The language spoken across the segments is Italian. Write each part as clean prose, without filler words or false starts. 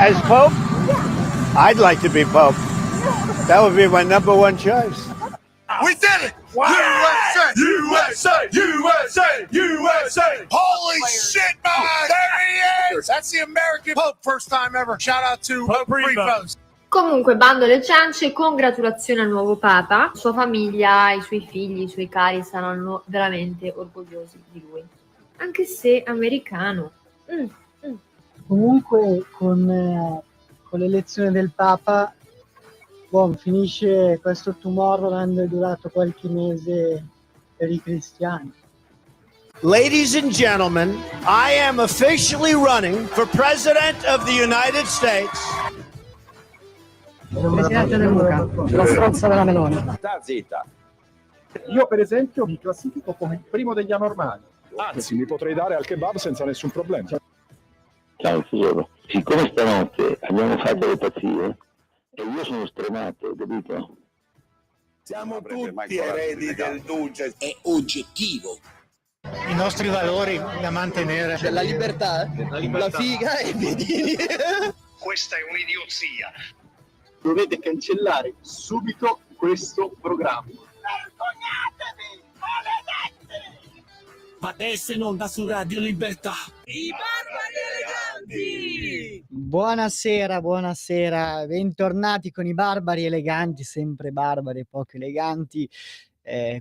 As Pope? I'd like to be Pope. That would be my number one choice. We did it! Wow. USA! USA! USA! USA! Holy shit, man! There he is! That's the American Pope, first time ever. Shout out to Pope Refos. Comunque, bando alle ciance, congratulazioni al nuovo Papa, sua famiglia, i suoi figli, i suoi cari saranno veramente orgogliosi di lui, anche se americano. Comunque con l'elezione del Papa finisce questo Tomorrowland durato qualche mese per i cristiani. Ladies and gentlemen, I am officially running for President of the United States. Presidente del Luca, la stronza della Meloni. Sta zitta. Io per esempio mi classifico come il primo degli anormali. Anzi, mi potrei dare al kebab senza nessun problema. Ciao tesoro, siccome stanotte abbiamo fatto le pazzie e io sono stremato, capito? Siamo tutti eredi del Duce. È oggettivo. I nostri valori da mantenere. C'è la libertà, la figa e i piedini. Questa è un'idiozia. Dovete cancellare subito questo programma. Vergognatevi, maledetti! Adesso in onda su Radio Libertà. I barbari eleganti! Buonasera, bentornati con i barbari eleganti, sempre barbari e poco eleganti.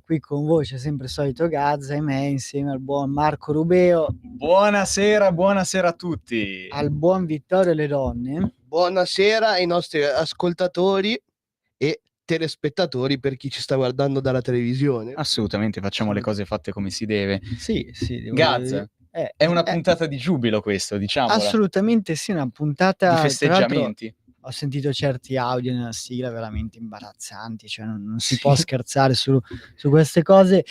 Qui con voi c'è sempre il solito Gazza e me insieme al buon Marco Rubeo. Buonasera a tutti. Al buon Vittorio Le Donne. Buonasera ai nostri ascoltatori e telespettatori per chi ci sta guardando dalla televisione. Assolutamente, facciamo le cose fatte come si deve. Sì. Gazza, è una puntata di giubilo questo, diciamo. Assolutamente sì, una puntata di festeggiamenti. Ho sentito certi audio nella sigla veramente imbarazzanti, cioè non si può scherzare su queste cose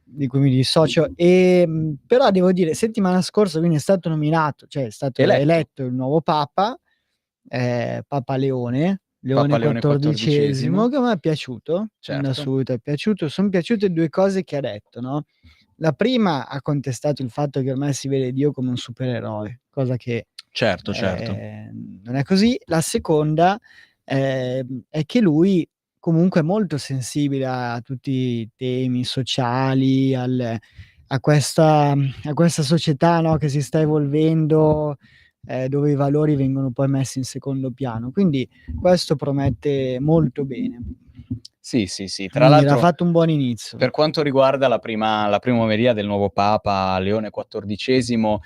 di cui mi dissocio. Però devo dire, settimana scorsa quindi è stato nominato, cioè è stato eletto il nuovo Papa, Papa Leone XIV, che a me è piaciuto, certo. In assoluto è piaciuto. Sono piaciute due cose che ha detto, no? La prima ha contestato il fatto che ormai si vede Dio come un supereroe, cosa che certo. non è così. La seconda è che lui comunque è molto sensibile a tutti i temi sociali, a questa società, no, che si sta evolvendo, dove i valori vengono poi messi in secondo piano. Quindi questo promette molto bene. Sì. Tra l'altro ha fatto un buon inizio. Per quanto riguarda la prima omelia del nuovo Papa Leone XIV,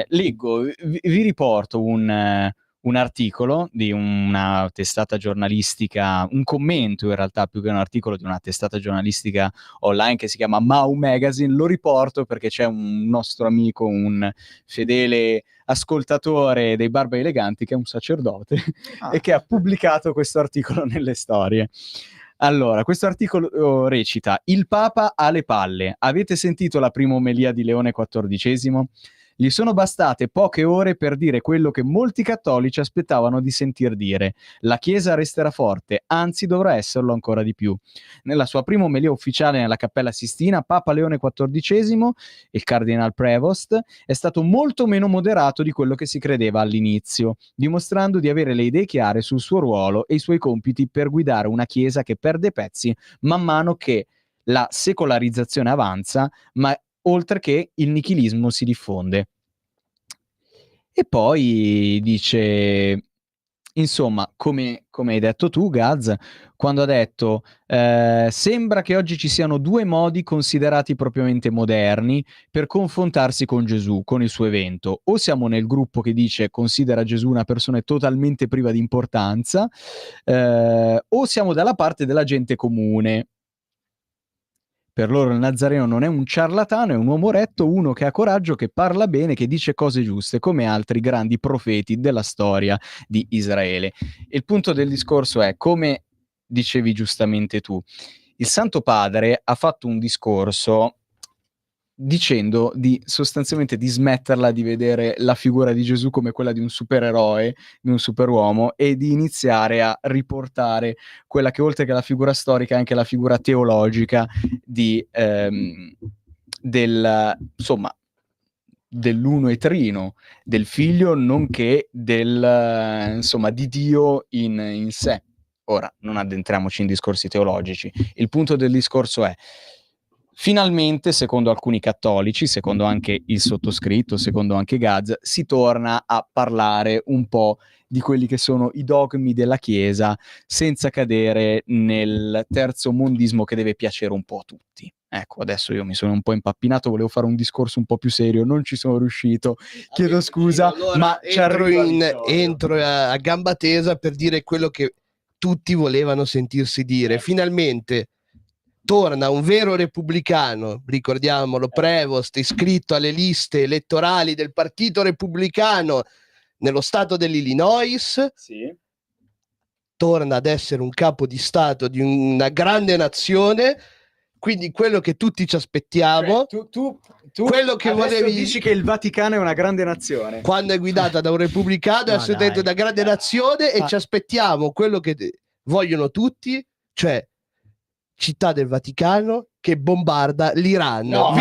leggo, vi riporto un articolo di una testata giornalistica, un commento in realtà più che un articolo di una testata giornalistica online che si chiama Mau Magazine. Lo riporto perché c'è un nostro amico, un fedele ascoltatore dei Barbari Eleganti che è un sacerdote e che ha pubblicato questo articolo nelle storie. Allora, questo articolo recita: il Papa ha le palle. Avete sentito la prima omelia di Leone XIV? Gli sono bastate poche ore per dire quello che molti cattolici aspettavano di sentir dire. La Chiesa resterà forte, anzi dovrà esserlo ancora di più. Nella sua prima omelia ufficiale nella Cappella Sistina, Papa Leone XIV, il Cardinal Prevost, è stato molto meno moderato di quello che si credeva all'inizio, dimostrando di avere le idee chiare sul suo ruolo e i suoi compiti per guidare una Chiesa che perde pezzi man mano che la secolarizzazione avanza, ma oltre che il nichilismo si diffonde. E poi dice, insomma, come hai detto tu, Gaz, quando ha detto sembra che oggi ci siano due modi considerati propriamente moderni per confrontarsi con Gesù, con il suo evento. O siamo nel gruppo che dice considera Gesù una persona totalmente priva di importanza, o siamo dalla parte della gente comune. Per loro il Nazareno non è un ciarlatano, è un uomo retto, uno che ha coraggio, che parla bene, che dice cose giuste, come altri grandi profeti della storia di Israele. Il punto del discorso è, come dicevi giustamente tu, il Santo Padre ha fatto un discorso dicendo sostanzialmente di smetterla di vedere la figura di Gesù come quella di un supereroe, di un superuomo, e di iniziare a riportare quella che oltre che la figura storica è anche la figura teologica insomma dell'uno-e-trino, del figlio, nonché insomma, di Dio in sé. Ora, non addentriamoci in discorsi teologici. Il punto del discorso è: finalmente, secondo alcuni cattolici, secondo anche il sottoscritto, secondo anche Gaz, si torna a parlare un po' di quelli che sono i dogmi della Chiesa, senza cadere nel terzo mondismo che deve piacere un po' a tutti. Ecco, adesso io mi sono un po' impappinato, volevo fare un discorso un po' più serio, non ci sono riuscito, chiedo scusa, Allora, ma ci arrivo a Vittorio. entro a gamba tesa per dire quello che tutti volevano sentirsi dire. Finalmente torna un vero repubblicano, ricordiamolo, Prevost, iscritto alle liste elettorali del Partito Repubblicano nello stato dell'Illinois, Sì. torna ad essere un capo di stato di una grande nazione, quindi quello che tutti ci aspettiamo, Tu quello che adesso volevi, dici che il Vaticano è una grande nazione. quando è guidata da un repubblicano, è assolutamente una grande nazione, e ci aspettiamo quello che vogliono tutti, cioè Città del Vaticano che bombarda l'Iran. No,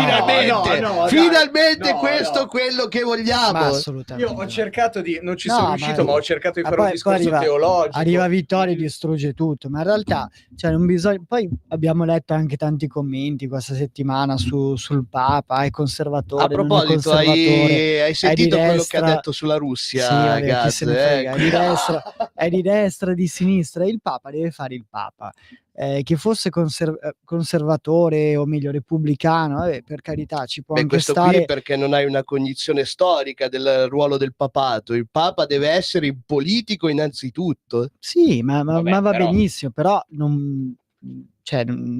finalmente questo è quello che vogliamo. Ma assolutamente. Io ho cercato di, non ci No, sono riuscito, ma ho cercato di fare un discorso teologico. Arriva Vittorio e distrugge tutto, ma in realtà, cioè, non bisogna. Poi abbiamo letto anche tanti commenti questa settimana sul Papa, è conservatore. A proposito, non è conservatore, hai sentito è di quello che ha destra. detto sulla Russia? Sì, vabbè, chi Gaz, se ne frega, è di destra, di sinistra. Il Papa deve fare il Papa. Che fosse conservatore o meglio repubblicano, per carità, ci può anche questo stare. qui perché non hai una cognizione storica del ruolo del papato. Il Papa deve essere un politico innanzitutto. Sì, ma va però benissimo, però non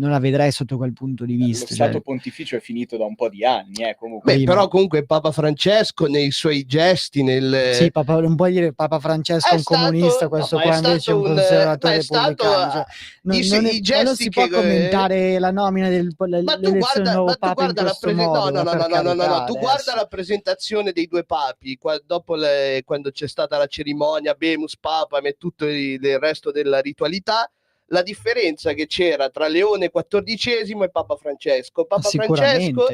la vedrei sotto quel punto di lo vista. Stato pontificio è finito da un po' di anni, comunque. Beh, però comunque Papa Francesco nei suoi gesti Sì, non puoi dire Papa Francesco è un comunista, questo qua invece è un conservatore repubblicano. Non si può commentare la nomina l'elezione del nuovo Papa in questo modo. No, tu guarda la presentazione dei due papi, dopo quando c'è stata la cerimonia Bemus Papam e tutto il resto della ritualità, la differenza che c'era tra Leone XIV e Papa Francesco. Papa Francesco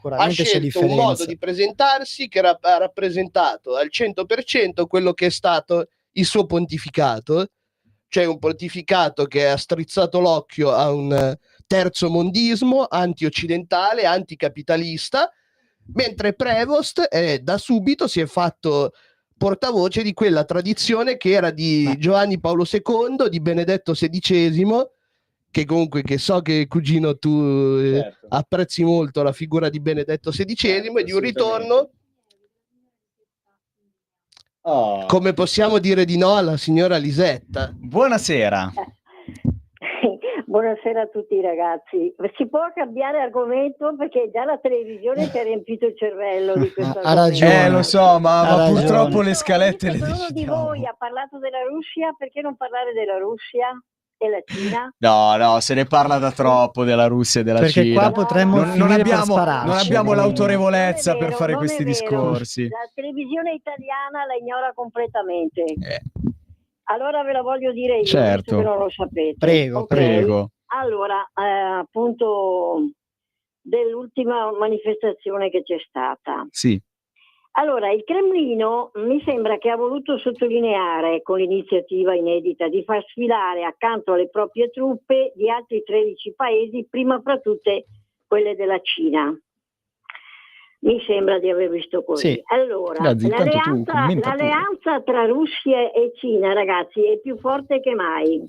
ha scelto un modo di presentarsi che ha rappresentato al 100% quello che è stato il suo pontificato, cioè un pontificato che ha strizzato l'occhio a un terzo mondismo anti-occidentale, anticapitalista, mentre Prevost da subito si è fatto portavoce di quella tradizione che era di Giovanni Paolo II, di Benedetto XVI, che comunque che so che cugino tu apprezzi molto la figura di Benedetto XVI, e di un ritorno, come possiamo dire di no alla signora Lisetta. Buonasera. Buonasera a tutti ragazzi. Si può cambiare argomento perché già la televisione si è riempito il cervello di questo argomento. Lo so, ma purtroppo le scalette le uno di voi ha parlato della Russia, perché non parlare della Russia e la Cina? No, se ne parla da troppo della Russia e della Cina. Perché qua potremmo non abbiamo l'autorevolezza per fare questi discorsi. La televisione italiana la ignora completamente. Allora ve la voglio dire io, certo, che non lo sapete. Prego. Allora, appunto, dell'ultima manifestazione che c'è stata. Sì. Allora, il Cremlino mi sembra che ha voluto sottolineare con l'iniziativa inedita di far sfilare accanto alle proprie truppe di altri 13 paesi, prima fra tutte quelle della Cina. Mi sembra di aver visto così. Sì. Allora, l'alleanza tra Russia e Cina, ragazzi, è più forte che mai.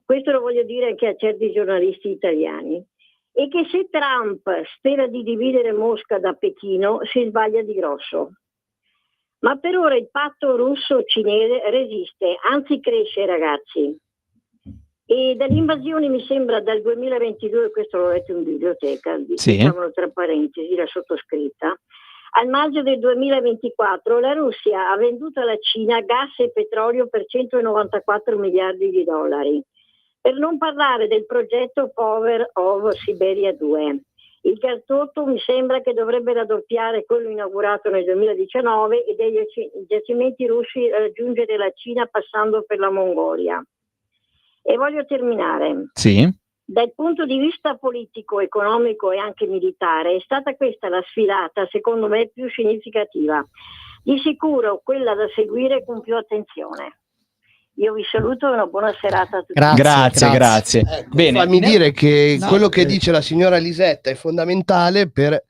Questo lo voglio dire anche a certi giornalisti italiani. E che se Trump spera di dividere Mosca da Pechino, si sbaglia di grosso. Ma per ora il patto russo-cinese resiste, anzi cresce, ragazzi. E dall'invasione, mi sembra, dal 2022, questo l'ho letto in biblioteca, diciamolo tra parentesi, la sottoscritta, al maggio del 2024 la Russia ha venduto alla Cina gas e petrolio per 194 miliardi di dollari. Per non parlare del progetto Power of Siberia 2. Il gasdotto mi sembra che dovrebbe raddoppiare quello inaugurato nel 2019 e degli giacimenti russi raggiungere la Cina passando per la Mongolia. E voglio terminare. Sì. Dal punto di vista politico, economico e anche militare è stata questa la sfilata, secondo me, più significativa. Di sicuro quella da seguire con più attenzione. Io vi saluto e una buona serata a tutti. Grazie. Ecco, Bene, fammi dire che No, quello che dice la signora Lisetta è fondamentale per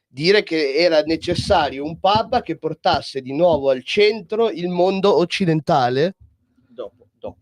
dire che era necessario un papa che portasse di nuovo al centro il mondo occidentale.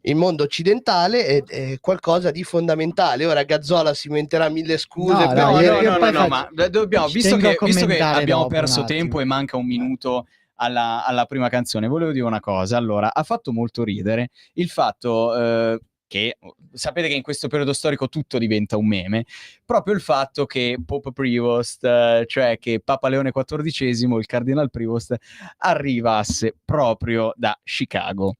Il mondo occidentale è qualcosa di fondamentale. Ora Gazzola si inventerà mille scuse. No, però no, io poi no, ma dobbiamo, ci visto tengo a che commentare abbiamo dopo un perso attimo. tempo e manca un minuto alla prima canzone, volevo dire una cosa. Allora, ha fatto molto ridere il fatto che sapete che in questo periodo storico tutto diventa un meme, proprio il fatto che Pope Prevost, cioè che Papa Leone XIV, il Cardinal Prevost, arrivasse proprio da Chicago.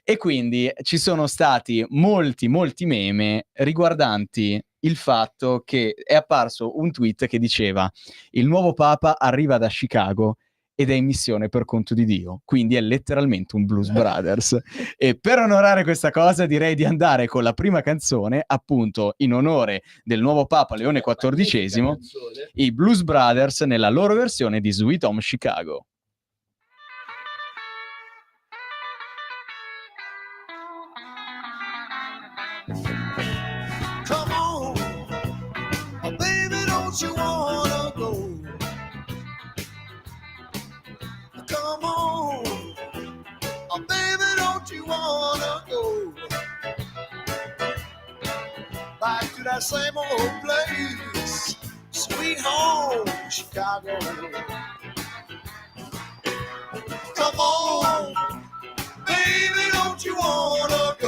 E quindi ci sono stati molti meme riguardanti il fatto che è apparso un tweet che diceva: il nuovo Papa arriva da Chicago ed è in missione per conto di Dio, quindi è letteralmente un Blues Brothers. E per onorare questa cosa direi di andare con la prima canzone, appunto in onore del nuovo Papa Leone XIV, i Blues Brothers nella loro versione di Sweet Home Chicago. Come on, baby, don't you wanna go? Come on, baby, don't you wanna go back to that same old place, sweet home, Chicago? Come on, baby, don't you wanna go?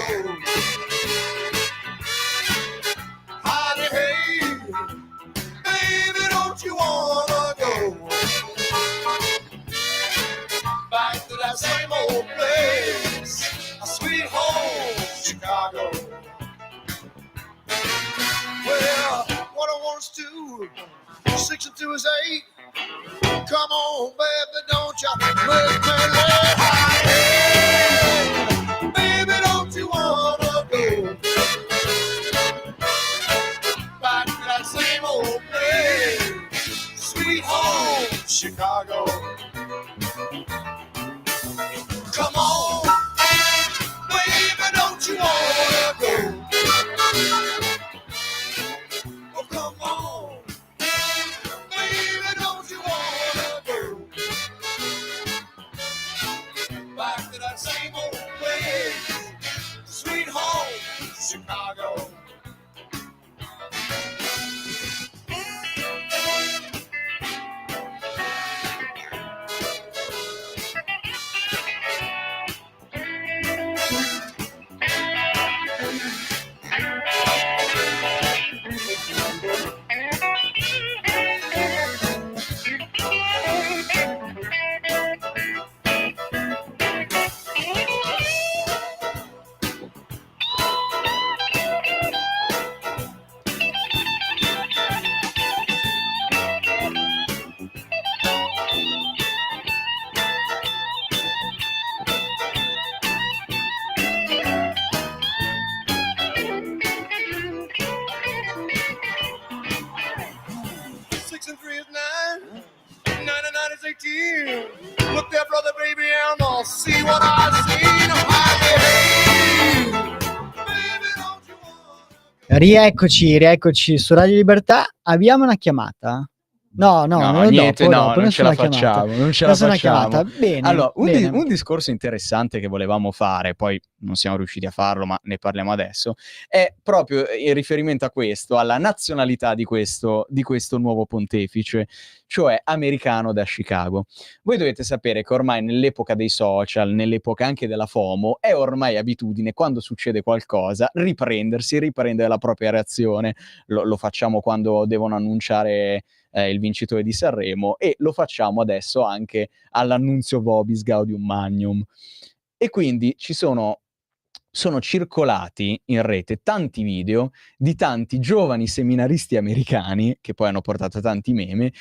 Hey, baby, don't you wanna go back to that same old place, a sweet home, Chicago? Well, what I want to do, 6 and 2 is 8. Come on, baby, don't you make me laugh. Hey, baby, don't you wanna go back to that same old place, sweet home, Chicago? Come on, baby, don't you wanna go? Oh, come on, baby, don't you wanna go back to that same old place, sweet home, Chicago? Look there, brother, baby, and I'll see what I see. Rieccoci su Radio Libertà. Abbiamo una chiamata? No, non niente, dopo, non ce la facciamo. Non ce la facciamo. Bene, allora, bene. un discorso interessante che volevamo fare, poi non siamo riusciti a farlo, ma ne parliamo adesso, è proprio in riferimento a questo, alla nazionalità di questo nuovo pontefice, cioè americano da Chicago. Voi dovete sapere che ormai nell'epoca dei social, nell'epoca anche della FOMO, è ormai abitudine, quando succede qualcosa, riprendere la propria reazione. Lo facciamo quando devono annunciare il vincitore di Sanremo, e lo facciamo adesso anche all'annunzio Vobis Gaudium Magnum. E quindi sono circolati in rete tanti video di tanti giovani seminaristi americani, che poi hanno portato tanti meme,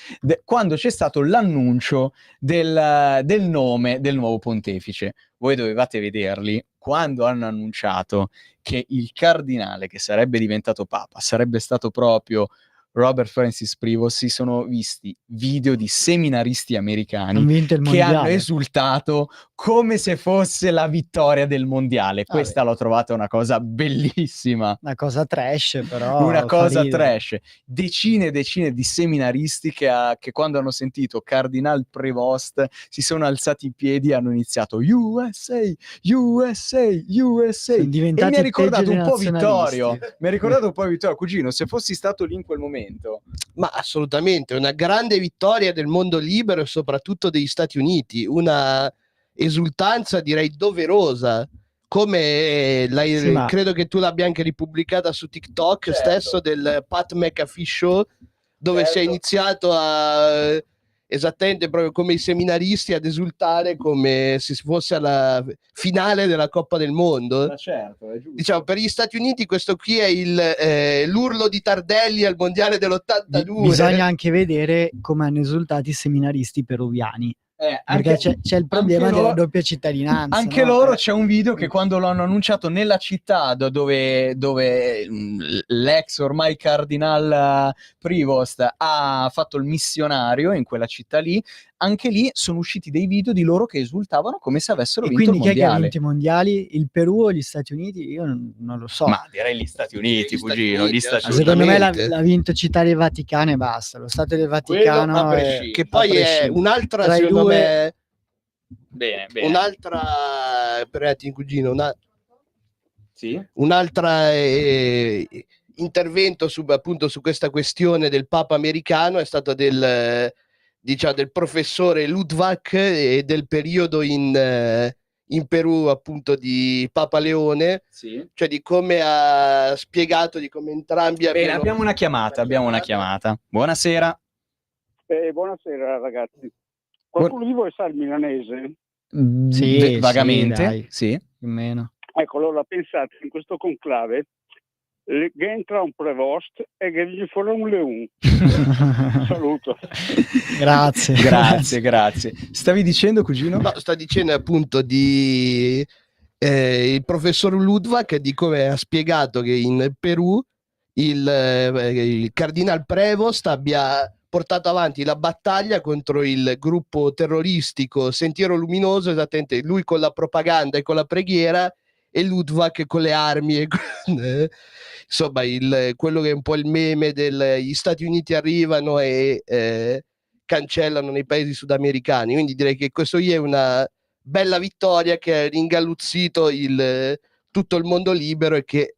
quando c'è stato l'annuncio del nome del nuovo pontefice. Voi dovevate vederli quando hanno annunciato che il cardinale che sarebbe diventato papa sarebbe stato proprio Robert Francis Prevost, si sono visti video di seminaristi Hanno americani vinto il che hanno mondiale. esultato come se fosse la vittoria del mondiale. Vabbè. Questa l'ho trovata una cosa bellissima. Una cosa trash, però Una fa cosa ridere. trash. Decine e decine di seminaristi che quando hanno sentito Cardinal Prevost si sono alzati in piedi e hanno iniziato USA, USA, USA. Sono E diventati mi ha ricordato peggio un dei po' Vittorio. nazionalisti. Mi ha ricordato un po' Vittorio. Cugino, se fossi stato lì in quel momento. Ma assolutamente, una grande vittoria del mondo libero e soprattutto degli Stati Uniti, una esultanza direi doverosa, come Sì, ma credo che tu l'abbia anche ripubblicata su TikTok Certo. stesso del Pat McAfee Show, dove si è iniziato a esattamente proprio come i seminaristi ad esultare come se si fosse alla finale della Coppa del Mondo. certo, è giusto. Diciamo, per gli Stati Uniti questo qui è l'urlo di Tardelli al mondiale dell'82. bisogna anche vedere come hanno esultato i seminaristi peruviani, perché c'è il problema anche della loro- doppia cittadinanza. Anche no? loro c'è un video che quando l'hanno annunciato nella città dove l'ex ormai cardinal Prevost ha fatto il missionario in quella città lì, anche lì sono usciti dei video di loro che esultavano come se avessero E vinto il quindi chi è che ha mondiale. vinto i mondiali? Il Perù o gli Stati Uniti? Io non lo so. Ma direi gli Stati Uniti, Gli Stati cugino, Uniti, gli Stati Ma secondo me assolutamente. l'ha vinto Città del Vaticano e basta. Lo Stato del Vaticano a è... prescindere. Che poi a è prescindere. un'altra, Tra i secondo due- me, Bene, bene. un'altra per attimo, cugino, Sì? un'altra intervento appunto su questa questione del Papa americano è stato del professore Ludwig e del periodo in Perù appunto di Papa Leone, Sì. cioè di come ha spiegato di come entrambi Bene, abbiamo una chiamata. Buonasera. Buonasera ragazzi. Qualcuno di voi sa il milanese? Sì, Vagamente, dai, sì. più o meno. Ecco, allora pensate in questo conclave che entra un Prevost e che gli fuori un Leun. Saluto. Grazie. Grazie. Stavi dicendo, cugino? No, sta dicendo appunto di il professor Ludwig di come ha spiegato che in Perù il cardinal Prevost abbia portato avanti la battaglia contro il gruppo terroristico Sentiero Luminoso, esattamente lui con la propaganda e con la preghiera e Ludwig con le armi e insomma quello che è un po' il meme gli Stati Uniti arrivano e cancellano nei paesi sudamericani. Quindi direi che questo è una bella vittoria che ha ringalluzzito tutto il mondo libero e che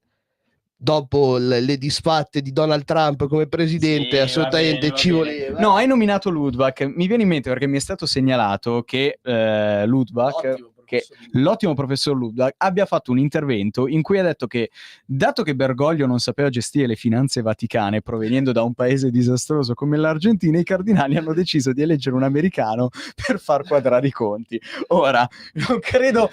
dopo le disfatte di Donald Trump come presidente Sì, assolutamente va ci bene. voleva. No, hai nominato Ludwig. Mi viene in mente perché mi è stato segnalato che Ludwig, l'ottimo professor Ludwig, abbia fatto un intervento in cui ha detto che, dato che Bergoglio non sapeva gestire le finanze vaticane provenendo da un paese disastroso come l'Argentina, i cardinali hanno deciso di eleggere un americano per far quadrare i conti. Ora, non credo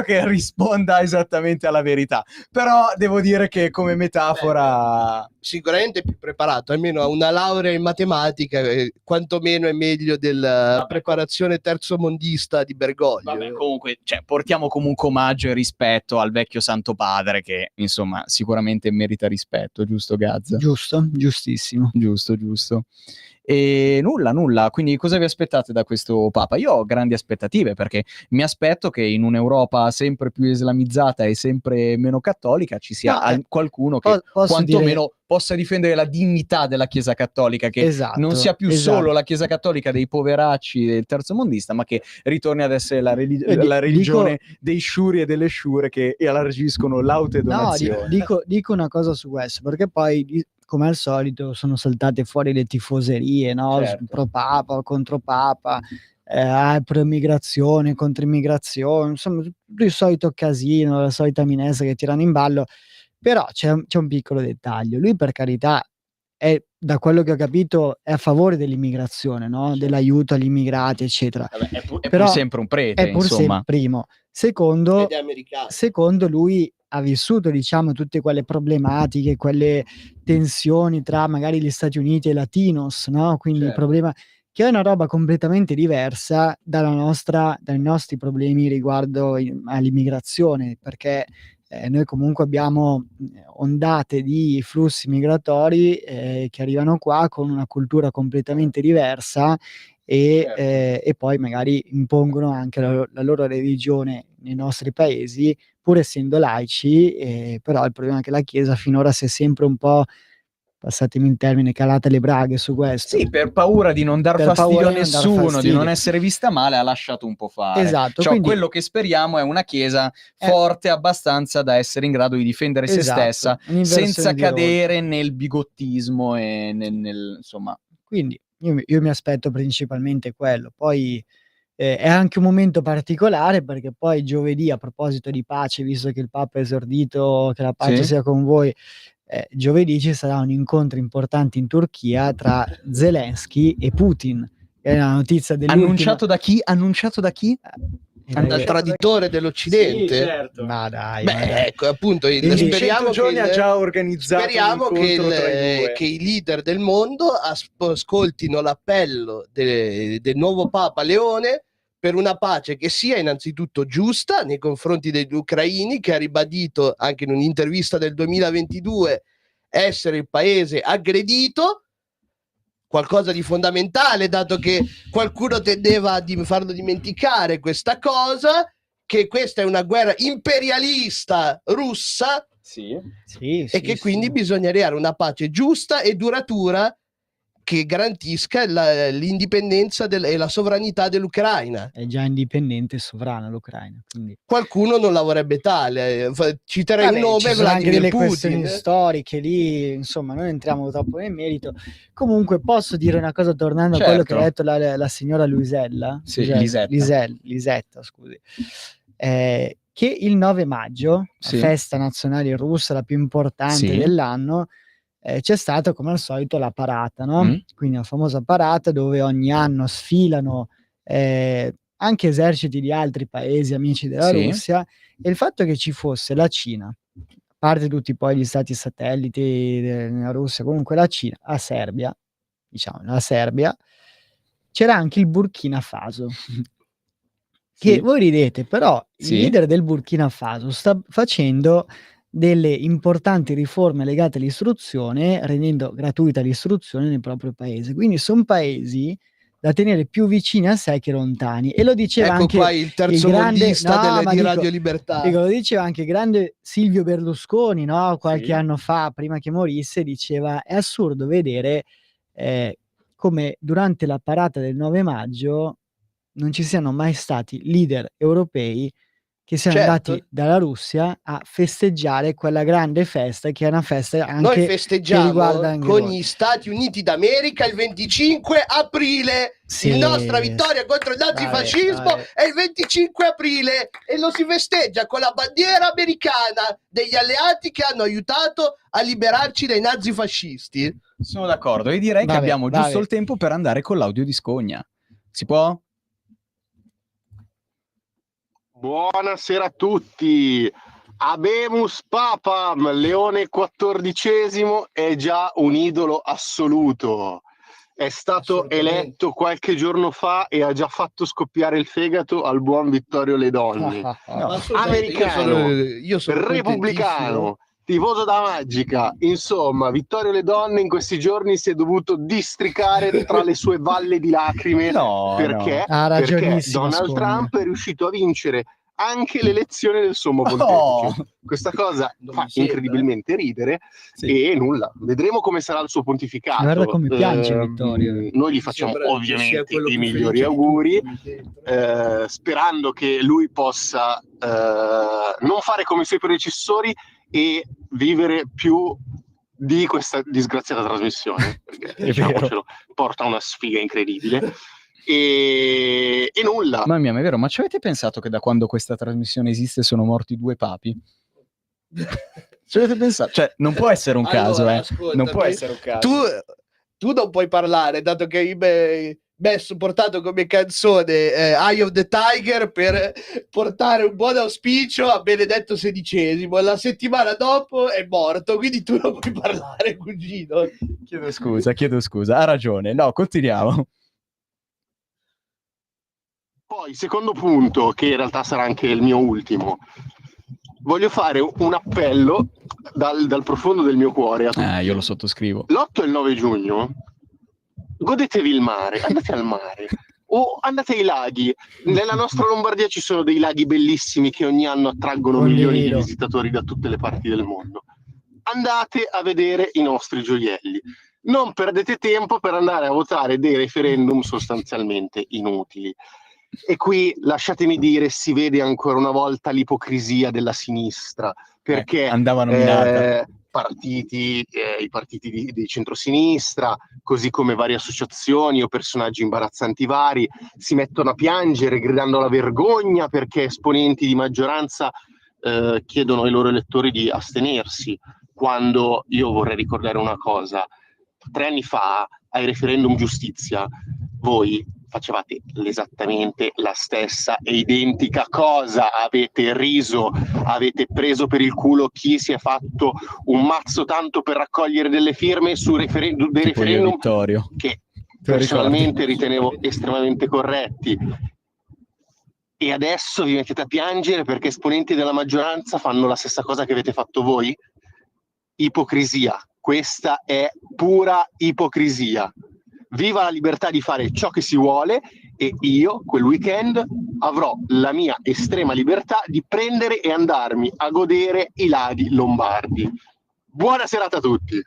che risponda esattamente alla verità, però devo dire che come metafora... Sicuramente più preparato, almeno ha una laurea in matematica, quantomeno è meglio della preparazione terzomondista di Bergoglio. Vabbè, comunque, portiamo comunque omaggio e rispetto al vecchio Santo Padre che, insomma, sicuramente merita rispetto, giusto Gazza? Giusto, giustissimo. Giusto. E nulla, quindi cosa vi aspettate da questo Papa? Io ho grandi aspettative perché mi aspetto che in un'Europa sempre più islamizzata e sempre meno cattolica ci sia qualcuno che quantomeno possa difendere la dignità della Chiesa Cattolica, che non sia più solo la Chiesa Cattolica dei poveracci del terzomondista, ma che ritorni ad essere la religione dei sciuri e delle sciure che elargiscono laute donazioni. No, dico una cosa su questo, perché poi come al solito sono saltate fuori le tifoserie, no? Certo. Pro Papa, contro Papa, pro immigrazione, contro immigrazione, insomma tutto il solito casino, la solita minestra che tirano in ballo. Però c'è un piccolo dettaglio: lui, per carità, da quello che ho capito è a favore dell'immigrazione, no? Dell'aiuto agli immigrati, eccetera. Vabbè, è però pur sempre un prete, è pur insomma. primo. Secondo, lui ha vissuto, diciamo, tutte quelle problematiche, quelle tensioni tra magari gli Stati Uniti e Latinos, no? Quindi il problema che è una roba completamente diversa dai nostri problemi riguardo all'immigrazione, perché noi comunque abbiamo ondate di flussi migratori che arrivano qua con una cultura completamente diversa e poi magari impongono anche la loro religione nei nostri paesi, pur essendo laici, però il problema è che la Chiesa finora si è sempre un po', passatemi il termine, calata le braghe su questo. Sì, per paura di non dar Per fastidio paura a di non dar nessuno, di fastidio. non essere vista male, ha lasciato un po' fare. Esatto, Cioè, quindi- quello che speriamo è una chiesa forte abbastanà da essere in grado di difendere se Esatto, stessa un'inversione senza di ruoli. cadere nel bigottismo e insomma. Quindi io mi aspetto principalmente quello. Poi è anche un momento particolare perché poi giovedì, a proposito di pace, visto che il Papa ha esordito che la pace Sì. sia con voi, giovedì ci sarà un incontro importante in Turchia tra Zelensky e Putin. È una notizia dell'ultima... Annunciato da chi? Annunciato da chi? Dal traditore dell'Occidente. Sì, certo. Ma dai, Beh, ma dai. ecco, appunto, Quindi speriamo 100 giorni che ha già organizzato speriamo un che, incontro tra i due. che i leader del mondo ascoltino l'appello del nuovo Papa Leone per una pace che sia innanzitutto giusta nei confronti degli ucraini, che ha ribadito anche in un'intervista del 2022 essere il paese aggredito, qualcosa di fondamentale, dato che qualcuno tendeva a farlo dimenticare questa cosa, che questa è una guerra imperialista russa e che quindi bisogna creare una pace giusta e duratura che garantisca l'indipendenza e la sovranità dell'Ucraina. È già indipendente e sovrana l'Ucraina. Quindi... Qualcuno non la vorrebbe tale. Citerei Vabbè, un nome, ci sono anche Vladimir delle Putin. questioni storiche lì, insomma, non entriamo troppo nel merito. Comunque posso dire una cosa tornando a quello che ha detto la signora Luisella? Sì, Lisetta, scusi. Che il 9 maggio, Sì. la festa nazionale russa, la più importante Sì. dell'anno, c'è stata come al solito la parata, no? Quindi la famosa parata dove ogni anno sfilano anche eserciti di altri paesi amici della Sì. Russia, e il fatto che ci fosse la Cina, a parte tutti poi gli stati satelliti della Russia, comunque la Cina, la Serbia, c'era anche il Burkina Faso. Che Sì. voi ridete, però Sì. il leader del Burkina Faso sta facendo delle importanti riforme legate all'istruzione, rendendo gratuita l'istruzione nel proprio paese. Quindi sono paesi da tenere più vicini a sé che lontani. E lo diceva Ecco anche qua il terzo mondista di Radio Libertà. Dico, lo diceva anche il grande Silvio Berlusconi, no? Qualche anno fa, prima che morisse, diceva: è assurdo vedere come durante la parata del 9 maggio non ci siano mai stati leader europei che siano Certo. andati dalla Russia a festeggiare quella grande festa, che è una festa anche Noi che festeggiamo riguarda anche con voi. gli Stati Uniti d'America il 25 aprile. Sì. La nostra vittoria contro il nazifascismo è il 25 aprile e lo si festeggia con la bandiera americana degli alleati che hanno aiutato a liberarci dai nazifascisti. Sono d'accordo e direi che Vabbè, abbiamo vabbè. giusto il tempo per andare con l'audio di Scogna. Si può? Buonasera a tutti. Habemus Papam, Leone XIV è già un idolo assoluto. È stato eletto qualche giorno fa e ha già fatto scoppiare il fegato al buon Vittorio Ledonni. Americano, io sono repubblicano, tifoso da Magica. Insomma, Vittorio Ledonni in questi giorni si è dovuto districare tra le sue valle di lacrime. Perché? Ha Perché ragionissimo, Donald Scogna. Trump è riuscito a vincere anche l'elezione del sommo pontefice. Questa cosa fa incredibilmente ridere e nulla. Vedremo come sarà il suo pontificato. Guarda come piange Vittorio. Noi gli facciamo Sembra sia ovviamente quello i più migliori felice di auguri, tutti. sperando che lui possa non fare come i suoi predecessori e vivere più di questa disgraziata trasmissione, perché diciamocelo, porta una sfiga incredibile. E nulla. Mamma mia, ma è vero, ma ci avete pensato che da quando questa trasmissione esiste sono morti 2 papi? Ci avete pensato? Cioè, non può essere un caso, Allora, non può ascoltami, essere un caso. Tu non puoi parlare, dato che hai messo portato come canzone Eye of the Tiger per portare un buon auspicio a Benedetto XVI. La settimana dopo è morto, quindi tu non puoi parlare, cugino. Chiedo scusa, ha ragione. No, continuiamo. Poi, secondo punto, che in realtà sarà anche il mio ultimo, voglio fare un appello dal profondo del mio cuore a tutti. Io lo sottoscrivo. L'8 e il 9 giugno godetevi il mare, andate al mare o andate ai laghi. Nella nostra Lombardia ci sono dei laghi bellissimi che ogni anno attraggono milioni di visitatori da tutte le parti del mondo. Andate a vedere i nostri gioielli. Non perdete tempo per andare a votare dei referendum sostanzialmente inutili. E qui, lasciatemi dire, si vede ancora una volta l'ipocrisia della sinistra, perché andava nominata. I partiti di centrosinistra, così come varie associazioni o personaggi imbarazzanti vari, si mettono a piangere gridando la vergogna perché esponenti di maggioranza chiedono ai loro elettori di astenersi, quando io vorrei ricordare una cosa: 3 anni fa ai referendum giustizia voi facevate esattamente la stessa e identica cosa, avete riso, avete preso per il culo chi si è fatto un mazzo tanto per raccogliere delle firme su dei referendum che personalmente ritenevo estremamente corretti, e adesso vi mettete a piangere perché esponenti della maggioranza fanno la stessa cosa che avete fatto voi? Ipocrisia, questa è pura ipocrisia. Viva la libertà di fare ciò che si vuole, e io quel weekend avrò la mia estrema libertà di prendere e andarmi a godere i laghi lombardi. Buona serata a tutti.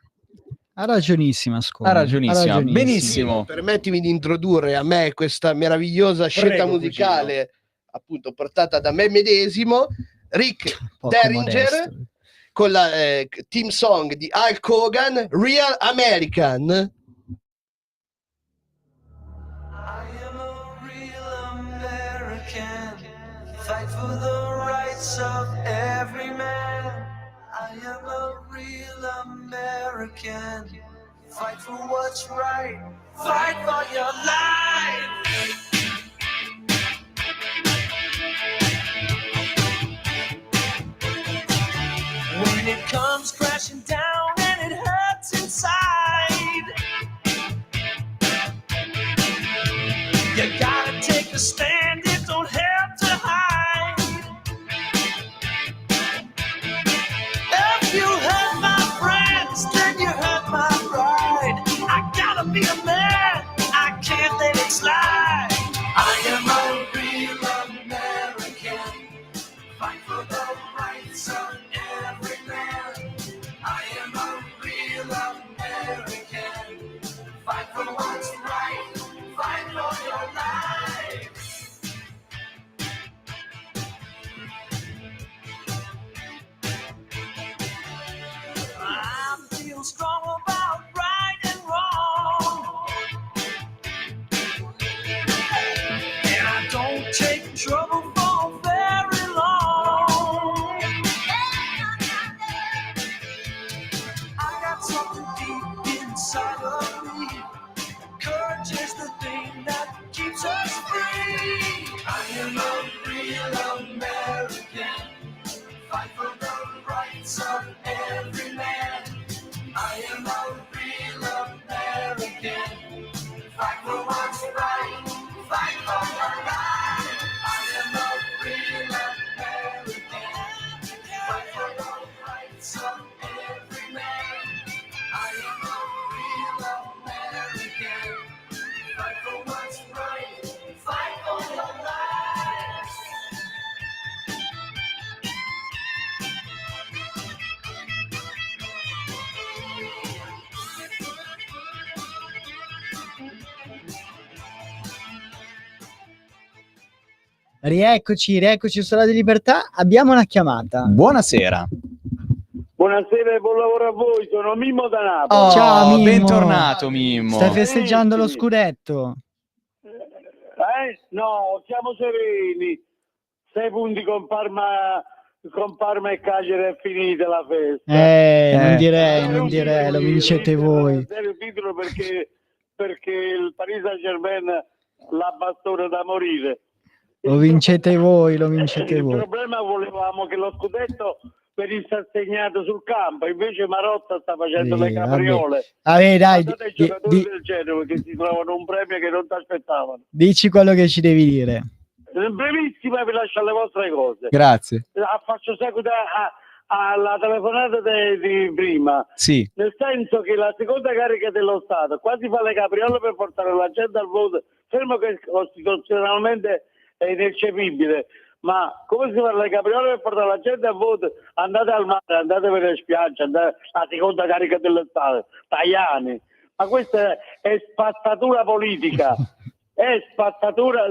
Ha ragionissima, Sconde. Ha ragionissima. Benissimo. Permettimi di introdurre a me questa meravigliosa scelta musicale, cugino. appunto portata da me medesimo, Rick Poco Derringer, modesto. con la team song di Hulk Hogan, Real American. Fight for the rights of every man. I am a real American. Fight for what's right. Fight for your life. When it comes crashing down and it hurts inside, you gotta take a stand. It don't have to hide. If you hurt my friends, then you hurt my pride. I gotta be a man, I can't let it slide. I am a real American. Fight for the rights of every man. I am a real American. Fight for what's right. Fight for your life. I feel strong about right and wrong, and I don't take trouble for very long. I got something deep inside of me. Courage is the thing that keeps us free. I am a real American. Fight for the rights of every man. I am a real American. Fight for what's right. Fight for your life. I am a real American. Fight for the rights of every man. I am a real American. Fight for what's right. Fight for your life. Rieccoci su Radio Libertà. Abbiamo una chiamata. Buonasera. Buonasera e buon lavoro a voi, sono Mimmo da Napoli. Oh, Ciao Mimmo. bentornato Mimmo. Stai festeggiando lo scudetto? No, siamo sereni. 6 punti con Parma e Cagliari è finita la festa. Non direi, lo vincete voi. Il titolo perché il Paris Saint-Germain l'ha bastone da morire. Lo vincete voi. Il problema volevamo che lo scudetto venisse assegnato sul campo, invece Marotta sta facendo le capriole. Vabbè, dai, Guardate i giocatori del genere che si trovano un premio che non ti aspettavano. dici quello che ci devi dire. brevissima, vi lascio alle vostre cose. Grazie. Faccio seguito alla telefonata di prima. Sì. Nel senso che la seconda carica dello Stato quasi fa le capriole per portare la gente al voto, fermo che costituzionalmente è ineccepibile, ma come si fa le capriole per portare la gente al voto? Andate al mare, andate per le spiagge, andate alla seconda carica dello Stato, Tajani. Ma questa è spazzatura politica, è spazzatura,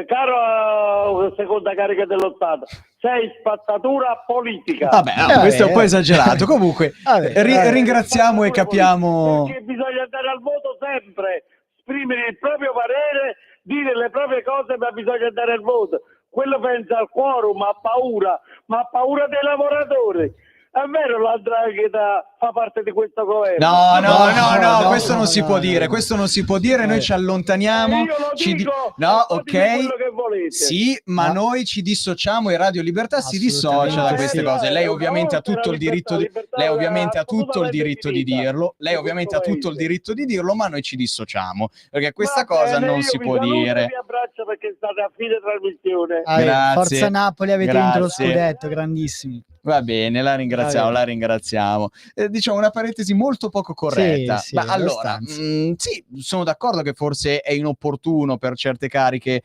caro seconda carica dello Stato, sei spazzatura politica. Vabbè, questo è un po' esagerato. Comunque, ringraziamo e capiamo. Perché bisogna andare al voto sempre, esprimere il proprio parere, dire le proprie cose, ma bisogna andare al voto. Quello pensa al quorum, ha paura, ma ha paura dei lavoratori. È vero, la 'ndrangheta fa parte di questo governo? No, questo non si può dire, questo non si può dire, noi ci allontaniamo. Io lo dico, no, quello che volete. sì, ma noi ci dissociamo e Radio Libertà si dissocia da queste cose. Lei ovviamente ha tutto il diritto di lei ovviamente ha tutto il diritto di dirlo, lei ovviamente ha tutto il diritto di dirlo, ma noi ci dissociamo, perché questa cosa non si può dire. Vi abbraccio perché state a fine trasmissione. Grazie. Forza Napoli, avete vinto lo Grazie. scudetto, grandissimi. Va bene, la ringraziamo. Diciamo una parentesi molto poco corretta. Sì, Ma allora, abbastanza. sì, sono d'accordo che forse è inopportuno per certe cariche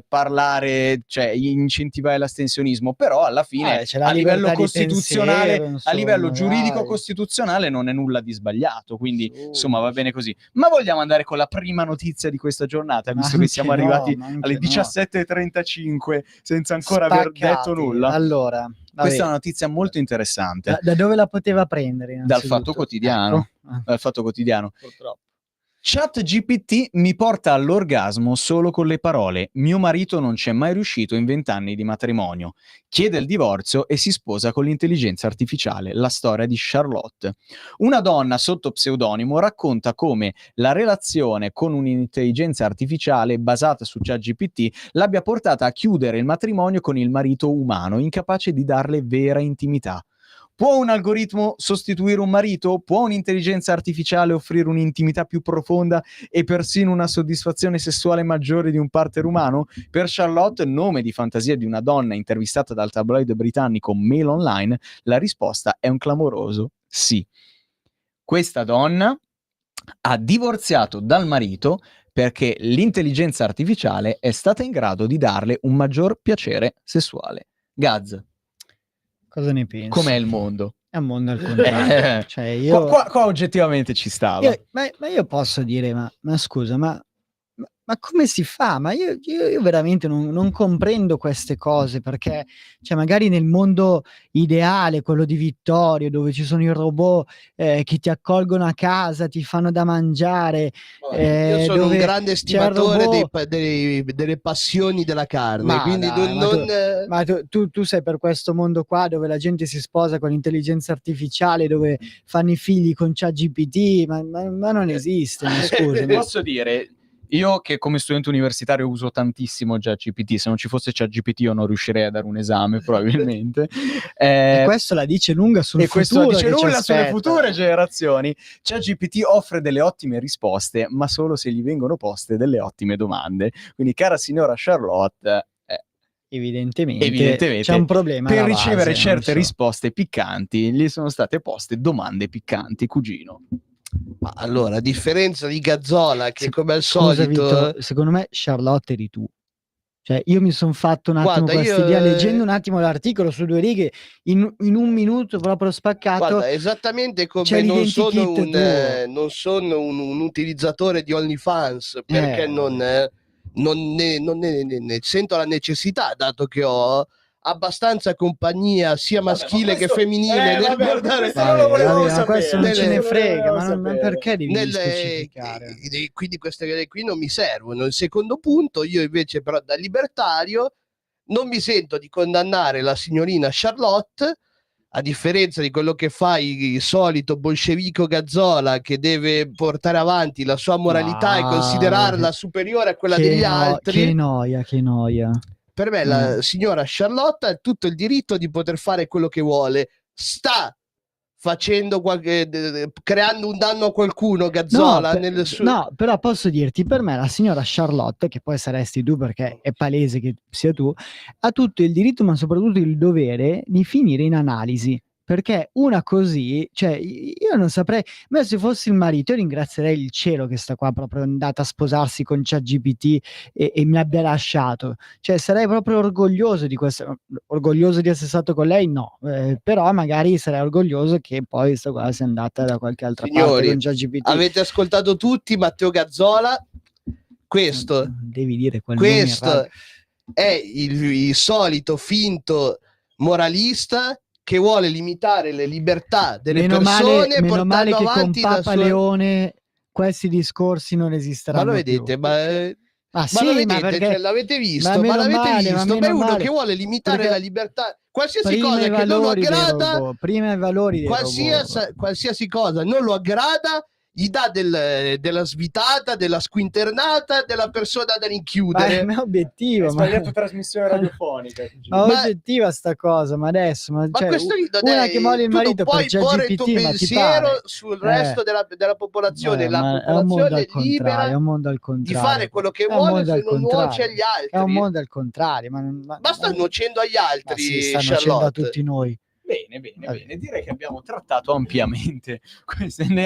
parlare, cioè incentivare l'astensionismo, però alla fine c'è la a livello libertà di costituzionale, pensiero, a insomma, livello giuridico dai. costituzionale non è nulla di sbagliato, quindi insomma va bene così. Ma vogliamo andare con la prima notizia di questa giornata, visto che siamo arrivati alle 17:35 senza ancora aver detto nulla? Allora, questa è una notizia molto interessante. Da dove la poteva prendere? Dal Fatto Quotidiano. Ecco. Dal Fatto Quotidiano. Purtroppo. ChatGPT mi porta all'orgasmo solo con le parole. Mio marito non c'è mai riuscito in 20 anni di matrimonio. Chiede il divorzio e si sposa con l'intelligenza artificiale. La storia di Charlotte. Una donna sotto pseudonimo racconta come la relazione con un'intelligenza artificiale basata su ChatGPT l'abbia portata a chiudere il matrimonio con il marito umano, incapace di darle vera intimità. Può un algoritmo sostituire un marito? Può un'intelligenza artificiale offrire un'intimità più profonda e persino una soddisfazione sessuale maggiore di un partner umano? Per Charlotte, nome di fantasia di una donna intervistata dal tabloid britannico Mail Online, la risposta è un clamoroso sì. Questa donna ha divorziato dal marito perché l'intelligenza artificiale è stata in grado di darle un maggior piacere sessuale. Gaz. Cosa ne pensi? Com'è il mondo? È un mondo al contrario. Cioè io... qua oggettivamente ci stava. ma io posso dire, ma scusa, ma come si fa? Ma io veramente non comprendo queste cose, perché cioè, magari nel mondo ideale, quello di Vittorio, dove ci sono i robot che ti accolgono a casa, ti fanno da mangiare. Io sono un grande stimatore robot... delle passioni della carne, ma quindi dai, ma tu sei per questo mondo qua dove la gente si sposa con l'intelligenza artificiale, dove fanno i figli con ChatGPT, ma non esiste, mi scusi. Posso dire... Io che come studente universitario uso tantissimo ChatGPT, se non ci fosse ChatGPT io non riuscirei a dare un esame probabilmente. E questo la dice lunga sul futuro. E questo la dice lunga sulle aspetta. future generazioni. ChatGPT offre delle ottime risposte, ma solo se gli vengono poste delle ottime domande. Quindi cara signora Charlotte... Evidentemente c'è un problema per alla ricevere base, certe risposte piccanti gli sono state poste domande piccanti, cugino. Ma allora, a differenza di Gazzola, che come al Scusa, solito... Vito, secondo me Charlotte eri tu. Cioè, io mi sono fatto un attimo Guarda, questa idea, leggendo un attimo l'articolo su 2 righe, in un minuto proprio spaccato. Guarda, esattamente come c'è non l'identikit sono un utilizzatore di OnlyFans, perché non ne sento la necessità, dato che ho abbastanza compagnia sia maschile che femminile nel guardare. Ma questo non ce ne frega, ma perché devi specificare? Quindi queste qui non mi servono. Il secondo punto, io invece però da libertario non mi sento di condannare la signorina Charlotte, a differenza di quello che fa il solito bolscevico Gazzola, che deve portare avanti la sua moralità e considerarla superiore a quella degli altri. Che noia. Per me la signora Charlotte ha tutto il diritto di poter fare quello che vuole. Sta facendo creando un danno a qualcuno, Gazzola, nel suo... No, però posso dirti, per me la signora Charlotte, che poi saresti tu perché è palese che sia tu, ha tutto il diritto, ma soprattutto il dovere di finire in analisi. Perché una così, cioè io non saprei, ma se fossi il marito io ringrazierei il cielo che sta qua proprio andata a sposarsi con ChatGPT e mi abbia lasciato, cioè sarei proprio orgoglioso di questo, orgoglioso di essere stato con lei no, però magari sarei orgoglioso che poi questa qua sia andata da qualche altra parte Signori, con ChatGPT. avete ascoltato tutti Matteo Gazzola, questo devi dire quel nome questo è il solito finto moralista che vuole limitare le libertà delle persone meno male portando che avanti con la Papa sua... Leone questi discorsi non esisteranno Ma lo vedete, più. ma sì, lo vedete, ma perché- cioè, l'avete visto, ma ma meno l'avete male, ma visto, ma è meno uno male. che vuole limitare Perché la libertà, qualsiasi prima cosa i che non lo valori dei aggrada, robot, prima i valori dei robot. qualsiasi cosa non lo aggrada, gli dà della svitata, della squinternata, della persona da Ma rinchiudere. è un obiettivo, trasmissione radiofonica. ma oggettiva sta cosa, ma adesso, Ma cioè, questo non una è, che muore il tu non marito per puoi porre il ChatGPT, tuo ma ti pensiero pare? sul resto della popolazione. Vabbè, La ma è un mondo popolazione al è libera contrario, è un mondo al di contrario. fare quello che È un vuole mondo se al non nuoce contrario. agli altri. È un mondo al contrario, Ma sta nuocendo agli altri, ma sì, sta nuocendo a Charlotte. tutti noi. Bene. Direi che abbiamo trattato ampiamente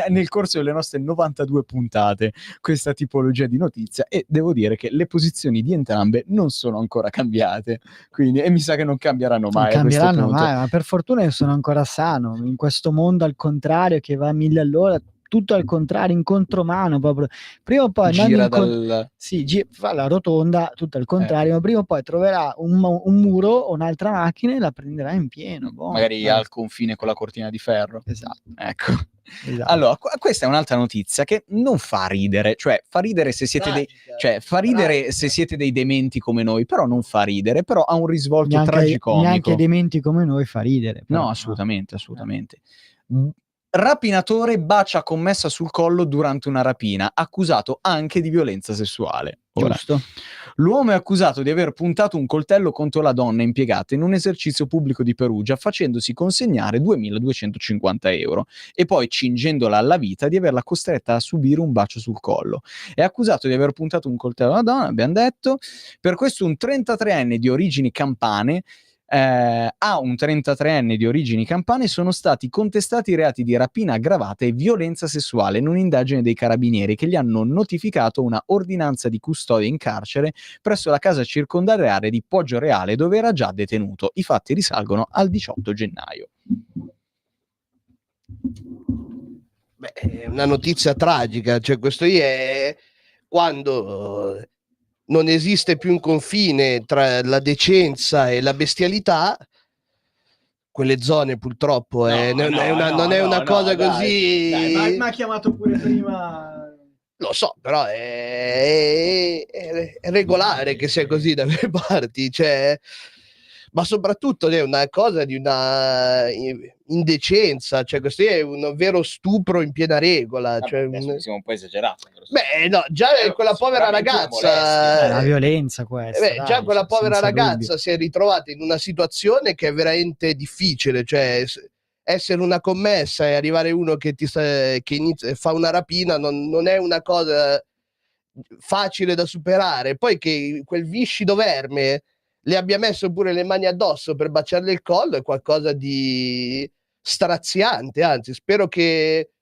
nel corso delle nostre 92 puntate questa tipologia di notizia e devo dire che le posizioni di entrambe non sono ancora cambiate, quindi, e mi sa che non cambieranno mai Non a questo cambieranno punto. mai, ma per fortuna io sono ancora sano in questo mondo al contrario che va a 1000 all'ora, tutto al contrario, in contromano proprio. Prima o poi andando Gira in dal... sì, fa la rotonda, tutto al contrario, ma prima o poi troverà un muro o un'altra macchina e la prenderà in pieno. Boh, magari al confine con la cortina di ferro. Esatto. Ecco. Esatto. Allora, questa è un'altra notizia che non fa ridere, cioè fa ridere se siete se siete dei dementi come noi, però non fa ridere, però ha un risvolto neanche tragicomico. dementi come noi fa ridere. Però, No, assolutamente. Rapinatore bacia commessa sul collo durante una rapina, accusato anche di violenza sessuale. Ora, Giusto. l'uomo è accusato di aver puntato un coltello contro la donna impiegata in un esercizio pubblico di Perugia, facendosi consegnare 2.250 euro e poi cingendola alla vita di averla costretta a subire un bacio sul collo. È accusato di aver puntato un coltello alla donna, abbiamo detto. Per questo un 33enne di origini campane a un 33enne di origini campane sono stati contestati i reati di rapina aggravata e violenza sessuale in un'indagine dei carabinieri che gli hanno notificato una ordinanza di custodia in carcere presso la casa circondariale di Poggio Reale dove era già detenuto. I fatti risalgono al 18 gennaio. Beh, è una notizia tragica, cioè questo è quando non esiste più un confine tra la decenza e la bestialità, quelle zone purtroppo non è una cosa così... Dai, ma ha chiamato pure prima... Lo so, però è regolare che sia così da quelle parti, cioè... Ma soprattutto è una cosa di una indecenza, cioè questo è un vero stupro in piena regola. Cioè, siamo un po' esagerati. Beh, no, già quella povera ragazza... È la violenza questa. già quella povera senza ragazza dubbio. si è ritrovata in una situazione che è veramente difficile, cioè essere una commessa e arrivare uno che fa una rapina non è una cosa facile da superare. Poi che quel viscido verme le abbia messo pure le mani addosso per baciarle il collo è qualcosa di straziante, anzi spero che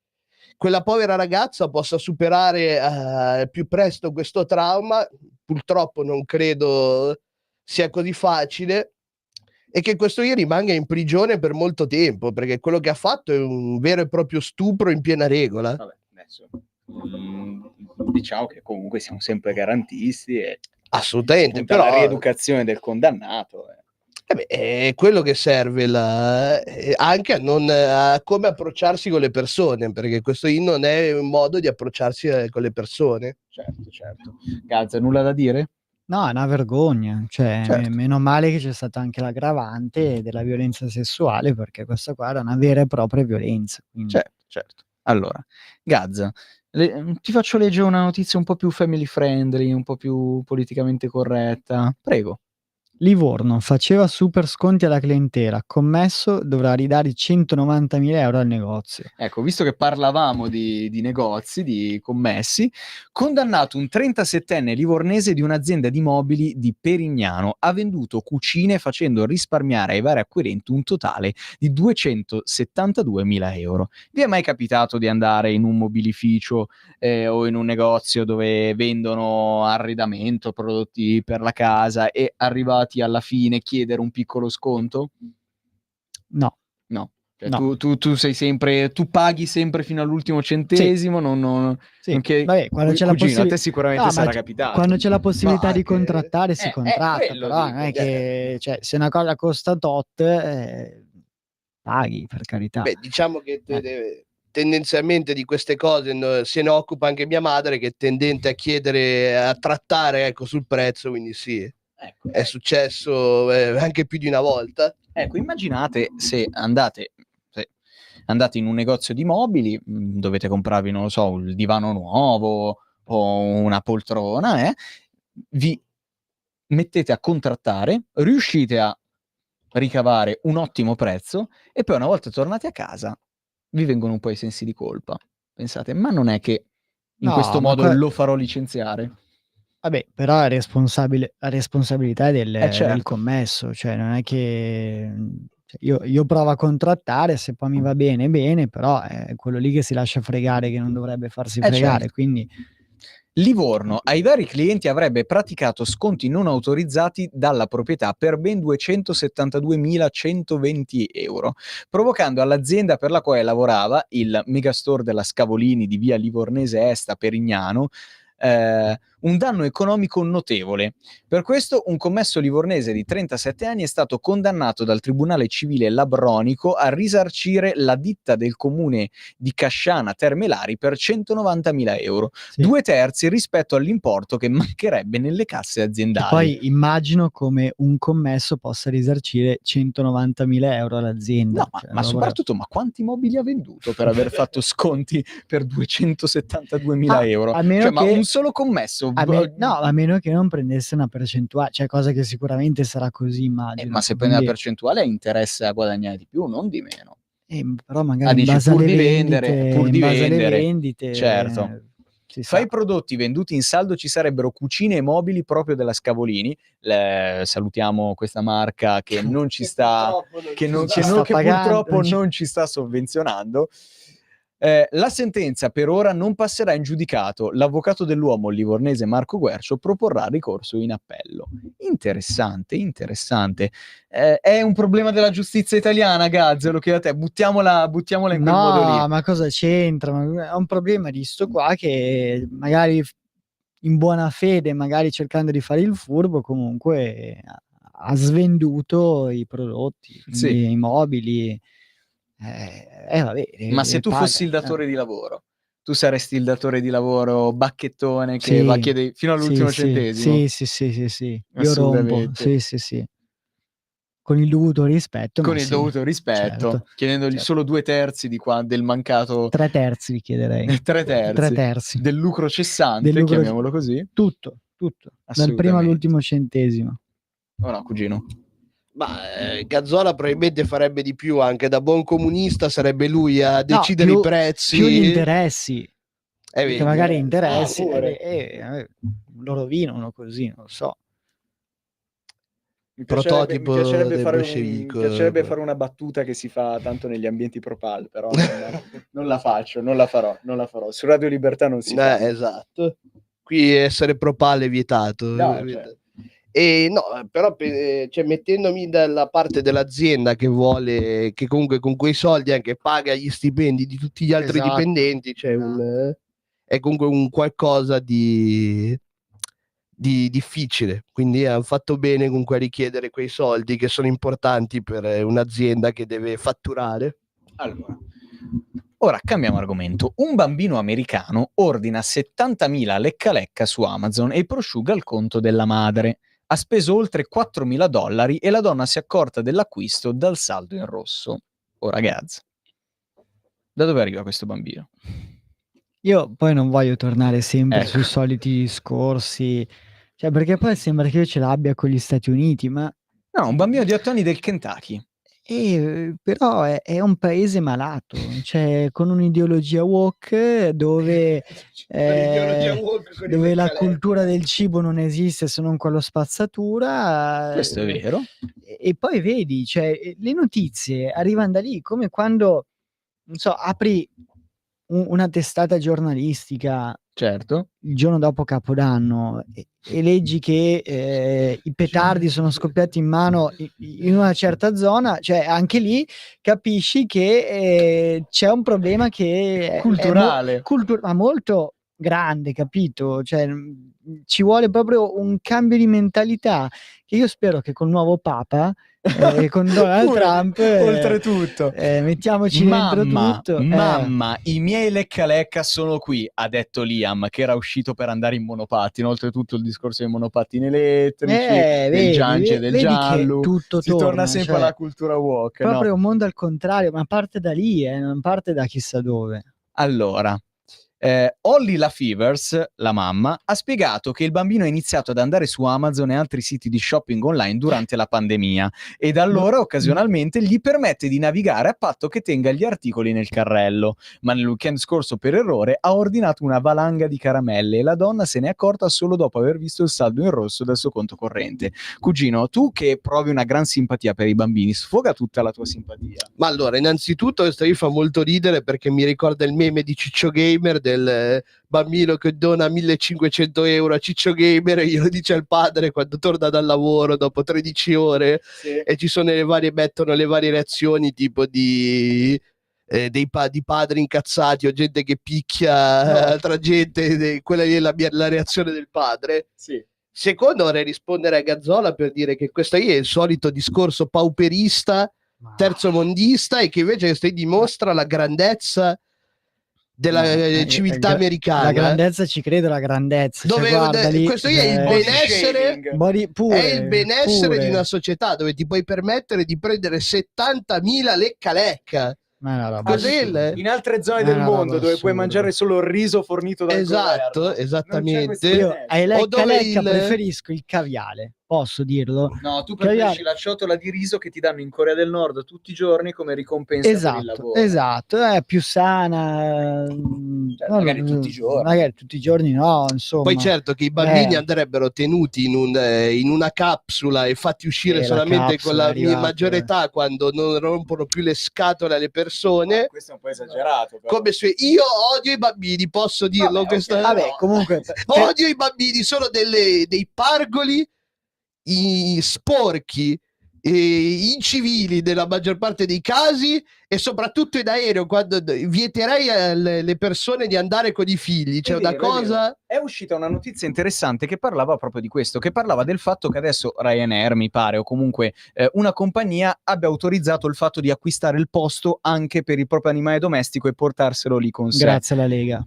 quella povera ragazza possa superare più presto questo trauma, purtroppo non credo sia così facile, e che questo gli rimanga in prigione per molto tempo, perché quello che ha fatto è un vero e proprio stupro in piena regola. Vabbè, adesso diciamo che comunque siamo sempre garantisti e assolutamente, però però la rieducazione del condannato è quello che serve anche a come approcciarsi con le persone, perché questo non è un modo di approcciarsi con le persone. Certo. Gazza, nulla da dire? No, è una vergogna, cioè Certo. meno male che c'è stata anche l'aggravante della violenza sessuale, perché questa qua era una vera e propria violenza. Quindi... Certo. Allora, Gazza, ti faccio leggere una notizia un po' più family friendly, un po' più politicamente corretta. Prego. Livorno faceva super sconti alla clientela, commesso dovrà ridare 190.000 euro al negozio. Ecco, visto che parlavamo di negozi, di commessi, condannato un 37enne livornese di un'azienda di mobili di Perignano. Ha venduto cucine facendo risparmiare ai vari acquirenti un totale di 272.000 euro. Vi è mai capitato di andare in un mobilificio o in un negozio dove vendono arredamento, prodotti per la casa e arrivati alla fine chiedere un piccolo sconto? No. No. Cioè, No. tu sei sempre, tu paghi sempre fino all'ultimo centesimo, Sì. non che Vabbè, quando c'è la cugino, a te possibilità, sicuramente sarà capitato. quando c'è la possibilità Ma di anche- contrattare si contratta, quello però dico, non è che, cioè, se una cosa costa tot, paghi, per carità. Beh, diciamo che tendenzialmente di queste cose se ne occupa anche mia madre, che è tendente a chiedere, a trattare, ecco, sul prezzo, quindi sì, Ecco, è successo anche più di una volta. ecco, immaginate se andate in un negozio di mobili, dovete comprarvi, non lo so, il divano nuovo o una poltrona, vi mettete a contrattare, riuscite a ricavare un ottimo prezzo e poi una volta tornati a casa vi vengono un po' i sensi di colpa. Pensate, ma non è che in No, questo ma modo lo farò licenziare? Vabbè, però è la responsabilità del Certo. commesso, cioè non è che cioè, io provo a contrattare, se poi mi va bene, bene, però è quello lì che si lascia fregare che non dovrebbe farsi fregare, Certo. quindi Livorno ai vari clienti avrebbe praticato sconti non autorizzati dalla proprietà per ben 272.120 euro, provocando all'azienda per la quale lavorava, il Megastore della Scavolini di via Livornese Est a Perignano, un danno economico notevole. Per questo un commesso livornese di 37 anni è stato condannato dal Tribunale Civile Labronico a risarcire la ditta del comune di Casciana Termelari per 190.000 euro, sì. 2/3 rispetto all'importo che mancherebbe nelle casse E aziendali. poi immagino come un commesso possa risarcire 190.000 euro all'azienda. No, Cioè, ma soprattutto, ma quanti mobili ha venduto per aver fatto sconti per 272.000 euro? a meno Cioè, ma che- un solo commesso? no, a meno che non prendesse una percentuale, cioè cosa che sicuramente sarà così, immagino. Ma se prende la Quindi- percentuale ha interesse a guadagnare di più, non di meno. però magari in dici, base pur alle di vendite, vendere, pur di in base alle vendere, vendite, certo. si Fra sa. i prodotti venduti in saldo ci sarebbero cucine e mobili proprio della Scavolini. Salutiamo questa marca che non ci sta, che purtroppo non ci sta sovvenzionando. La sentenza per ora non passerà in giudicato. L'avvocato dell'uomo, il livornese Marco Guercio, proporrà ricorso in appello. Interessante. È un problema della giustizia italiana, Gazzo, lo chiedo a te. Buttiamola in quel modo lì. No, ma cosa c'entra? Ma è un problema di sto qua che magari in buona fede, magari cercando di fare il furbo, comunque ha svenduto i prodotti, quindi Sì. i mobili. Vabbè, Ma se tu paga. fossi il datore di lavoro, tu saresti il datore di lavoro bacchettone che Sì, va a chiedere fino all'ultimo sì, centesimo? sì. Io rompo, Assolutamente. sì. Con il dovuto rispetto, Con ma il sì, dovuto rispetto, certo, chiedendogli certo. solo 2/3 del mancato 3/3 vi chiederei. 3/3 3/3 del lucro cessante, del lucro, chiamiamolo così. tutto, dal primo Assolutamente. all'ultimo centesimo. O no, cugino? Ma Gazzola probabilmente farebbe di più, anche da buon comunista sarebbe lui a decidere i prezzi. Più gli interessi, vedi. che magari interessi, pure. lo rovinano così, non lo so. Mi Prototipo piacerebbe del fare bolscevico. mi piacerebbe fare una battuta che si fa tanto negli ambienti pro-pal, però non la faccio, non la farò. Su Radio Libertà non si fa. Esatto. Qui essere pro-pal è vietato. No, certo. E no, però cioè, mettendomi dalla parte dell'azienda che vuole, che comunque con quei soldi anche paga gli stipendi di tutti gli altri Esatto. dipendenti, cioè è comunque un qualcosa di difficile, quindi hanno fatto bene comunque a richiedere quei soldi che sono importanti per un'azienda che deve fatturare. Allora, ora cambiamo argomento. Un bambino americano ordina 70.000 lecca-lecca su Amazon e prosciuga il conto della madre. Ha speso oltre $4.000 e la donna si è accorta dell'acquisto dal saldo in rosso. Oh ragazzi, da dove arriva questo bambino? Io poi non voglio tornare sempre Ecco. sui soliti discorsi, Cioè, perché poi sembra che io ce l'abbia con gli Stati Uniti, ma No, un bambino di 8 anni del Kentucky. però è un paese malato, cioè con un'ideologia woke dove, L'ideologia woke con i dove la meccaletti. cultura del cibo non esiste se non con lo spazzatura. Questo è vero. E poi vedi, cioè, le notizie arrivano da lì, come quando, non so, apri una testata giornalistica Certo. il giorno dopo Capodanno e leggi che i petardi sono scoppiati in mano in una certa zona, cioè anche lì capisci che c'è un problema che è Culturale. ma molto grande, capito? Cioè, ci vuole proprio un cambio di mentalità che io spero che col nuovo Papa con Donald Pure, Trump oltretutto. mettiamoci dentro tutto. Mamma, i miei lecca sono qui, ha detto Liam, che era uscito per andare in monopattino. Oltretutto il discorso dei monopattini elettrici, del Vedi, Gianci e del vedi che giallo. tutto Si torna torna, sempre cioè, alla cultura woke. no? proprio un mondo al contrario, ma parte da lì, non parte da chissà dove. Allora, Holly La Fevers, la mamma, ha spiegato che il bambino ha iniziato ad andare su Amazon e altri siti di shopping online durante la pandemia e da allora occasionalmente gli permette di navigare a patto che tenga gli articoli nel carrello, ma nel weekend scorso per errore ha ordinato una valanga di caramelle e la donna se n'è accorta solo dopo aver visto il saldo in rosso del suo conto corrente. Cugino, tu che provi una gran simpatia per i bambini, sfoga tutta la tua simpatia. Ma allora, innanzitutto questo mi fa molto ridere perché mi ricorda il meme di Ciccio Gamer del bambino che dona 1500 euro a Ciccio Gamer e glielo dice al padre quando torna dal lavoro dopo 13 ore e ci sono mettono le varie reazioni tipo di padri incazzati o gente che picchia altra gente, quella lì è la reazione del padre. Sì. Secondo, vorrei rispondere a Gazzola per dire che questo lì è il solito discorso pauperista, terzomondista e che invece dimostra la grandezza della civiltà americana. La grandezza ci credo, la grandezza. Dove cioè, guarda lì, questo è il benessere, pure, è il benessere pure. di una società dove ti puoi permettere di prendere 70.000 lecca. Ma è una roba Cos'è assurda. In altre zone È del una mondo roba dove puoi assurda. mangiare solo il riso fornito dal Esatto, governo. esattamente. Io ai O dove lecca preferisco il caviale, posso dirlo? No, tu Caviale. preferisci la ciotola di riso che ti danno in Corea del Nord tutti i giorni come ricompensa per il lavoro. Esatto, è più sana. magari tutti i giorni. Magari tutti i giorni no, insomma. Poi certo che i bambini andrebbero tenuti in una capsula e fatti uscire La solamente con capsula la è arrivata, maggiore età quando non rompono più le scatole alle persone. Questo è un po' esagerato. Però. Come se io odio i bambini, posso dirlo? Vabbè, comunque Odio i bambini, sono dei pargoli sporchi e incivili nella maggior parte dei casi e soprattutto in aereo quando vieterei alle persone di andare con i figli. C'è una cosa... È uscita una notizia interessante che parlava proprio di questo, che parlava del fatto che adesso Ryanair, mi pare, o comunque una compagnia abbia autorizzato il fatto di acquistare il posto anche per il proprio animale domestico e portarselo lì con sé. Grazie alla Lega.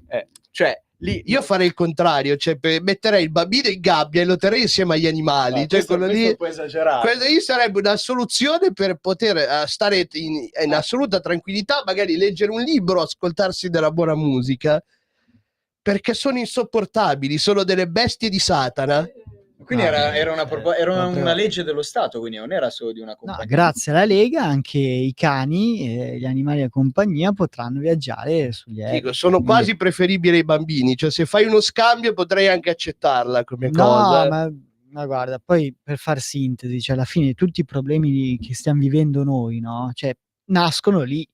Cioè, lì io farei il contrario, cioè metterei il bambino in gabbia e lo terrei insieme agli animali. Cioè, quello lì, è un po' esagerato. quello lì sarebbe una soluzione per poter stare in assoluta tranquillità, magari leggere un libro, ascoltarsi della buona musica, perché sono insopportabili, sono delle bestie di Satana. Quindi era proprio- una legge dello Stato, quindi non era solo di una No, compagnia. grazie alla Lega anche i cani e gli animali da compagnia potranno viaggiare sugli aerei. Dico, sono quasi preferibili ai bambini, cioè se fai uno scambio potrei anche accettarla come cosa. Ma guarda, poi per far sintesi, cioè alla fine tutti i problemi che stiamo vivendo noi, no? Cioè nascono lì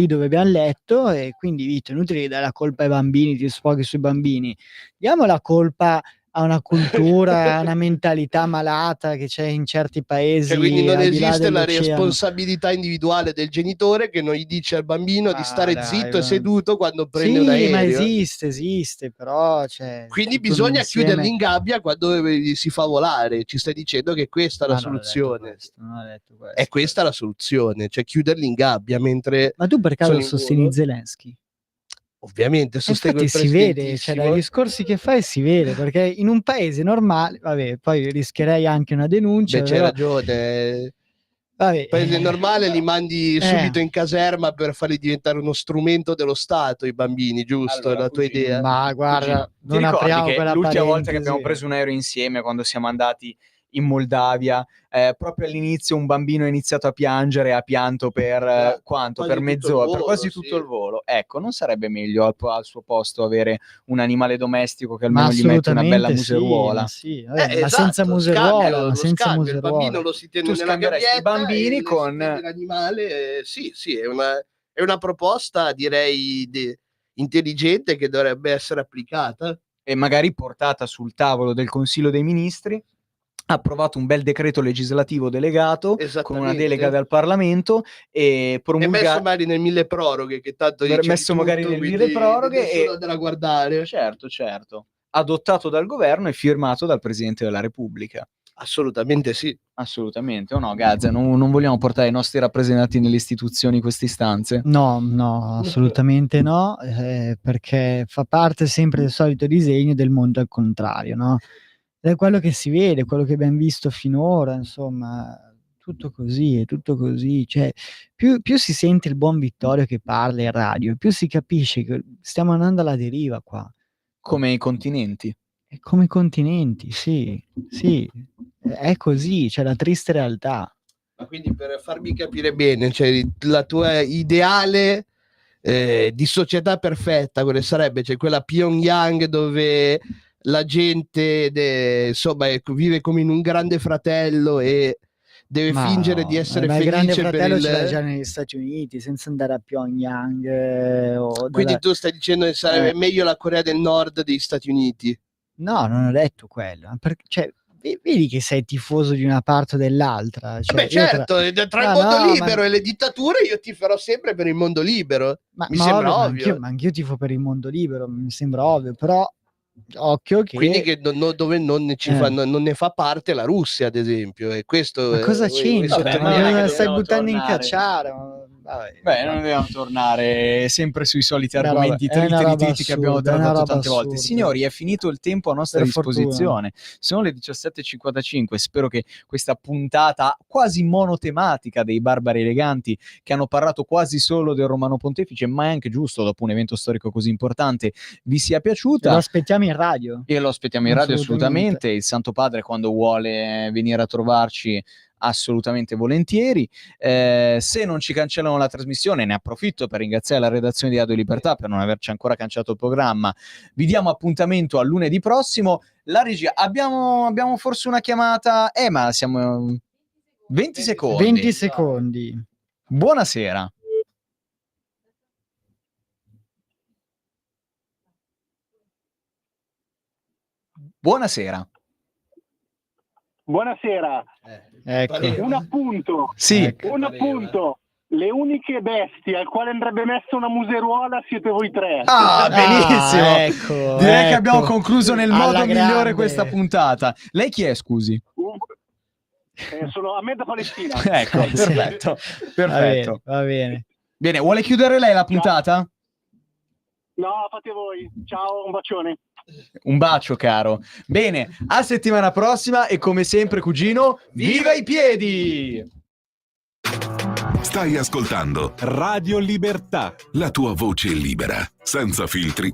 dove abbiamo letto e quindi Vito, è inutile che dai la colpa ai bambini, ti sfoghi sui bambini. Diamo la colpa a una cultura, a una mentalità malata che c'è in certi paesi. Cioè, quindi non al di là esiste la dell'oceano. responsabilità individuale del genitore che non gli dice al bambino di stare dai, zitto e ma- seduto quando prende un Sì, aereo. ma esiste, però c'è Quindi tutto un bisogna insieme. chiuderli in gabbia quando si fa volare. Ci stai dicendo che questa è la Ma non ho detto soluzione. questo, non ho detto questo. È questa la soluzione, cioè chiuderli in gabbia mentre Ma tu per caso sono in sostieni volo. Zelensky? Ovviamente sostengo Infatti il si vede, cioè presidentissimo. dai discorsi che fai si vede, perché in un paese normale, vabbè, poi rischierei anche una denuncia, Beh, c'hai però ragione. Vabbè. Paese normale li mandi subito in caserma per farli diventare uno strumento dello Stato, i bambini, giusto? Allora, la tua cugino, idea? Ma guarda, Ti non ricordi apriamo che quella l'ultima volta che parentesi. abbiamo preso un aereo insieme, quando siamo andati in Moldavia, proprio all'inizio un bambino ha iniziato a piangere, ha pianto per quanto? quasi Per tutto il mezz'ora, per volo, quasi sì. tutto il volo. Ecco, non sarebbe meglio al suo posto avere un animale domestico che Ma almeno gli mette una bella assolutamente sì, museruola? ma sì, vabbè, ma Esatto, senza museruola, scambio, ma lo senza scambio, il bambino museruola. lo si tiene Tu nella scambieresti i gabbietta bambini e con- si tiene l'animale, sì, è una proposta direi intelligente che dovrebbe essere applicata. E magari portata sul tavolo del Consiglio dei Ministri, approvato un bel decreto legislativo delegato con una delega dal Parlamento e E promulgato. messo magari nel mille proroghe, che tanto dice Messo di magari tutto, nel quindi mille proroghe nessuno e andrà a guardare. certo, adottato dal governo e firmato dal Presidente della Repubblica. Assolutamente sì. Assolutamente, o no, Gazza? Non vogliamo portare i nostri rappresentanti nelle istituzioni queste istanze? No, assolutamente no, perché fa parte sempre del solito disegno del mondo al contrario, no? Ed è quello che si vede, quello che abbiamo visto finora, insomma, tutto così, cioè più si sente il buon Vittorio che parla in radio, più si capisce che stiamo andando alla deriva qua. Come i continenti. Come i continenti, sì, è così, c'è la triste realtà. Ma quindi per farmi capire bene, cioè la tua ideale di società perfetta, quale sarebbe? Cioè quella Pyongyang dove la gente insomma vive come in un grande fratello e deve Ma fingere di essere ma il grande felice per fratello ce l'ha il... già negli Stati Uniti, senza andare a Pyongyang o Quindi dalla- tu stai dicendo che sarebbe meglio la Corea del Nord degli Stati Uniti? No, non ho detto quello, cioè, vedi che sei tifoso di una parte o dell'altra. Cioè, Beh io certo, tra il No, mondo no, libero ma- e le dittature io tiferò sempre per il mondo libero. Mi ma sembra ovvio, ovvio. ma anch'io tifo per il mondo libero, mi sembra ovvio, però occhio che... Quindi che dove non ne, non ne fa parte la Russia, ad esempio. E questo Ma cosa voi c'entra? sapete Ma bene cosa che stai dobbiamo buttando in tornare. cacciare? Beh, non dobbiamo tornare sempre sui soliti Una argomenti roba- è una roba triti che abbiamo assurda, è una trattato roba tante volte. assurda. Signori, è finito il tempo a nostra Per fortuna. disposizione. Sono le 17:55. Spero che questa puntata quasi monotematica dei Barbari Eleganti, che hanno parlato quasi solo del Romano Pontefice, ma è anche giusto dopo un evento storico così importante, vi sia piaciuta. Lo aspettiamo in radio. E lo aspettiamo in radio assolutamente. Il Santo Padre, quando vuole venire a trovarci, assolutamente volentieri. Se non ci cancellano la trasmissione, ne approfitto per ringraziare la redazione di Radio Libertà per non averci ancora cancellato il programma. Vi diamo appuntamento a lunedì prossimo. La regia, abbiamo forse una chiamata, ma siamo 20 secondi. 20 secondi. Buonasera. Buonasera. Buonasera. Ecco. Un appunto. Sì. Un appunto. Le uniche bestie al quale andrebbe messa una museruola siete voi tre. Ah, benissimo. ecco, Direi che ecco. abbiamo concluso nel Alla modo migliore grande. questa puntata. Lei chi è, scusi? Sono a me da Palestina. Ecco, Sì. perfetto. Perfetto. Va bene. Bene, vuole chiudere lei la puntata? No, fate voi. Ciao, un bacione. Un bacio, caro. Bene, a settimana prossima e come sempre, cugino, viva i piedi! Stai ascoltando Radio Libertà, la tua voce libera, senza filtri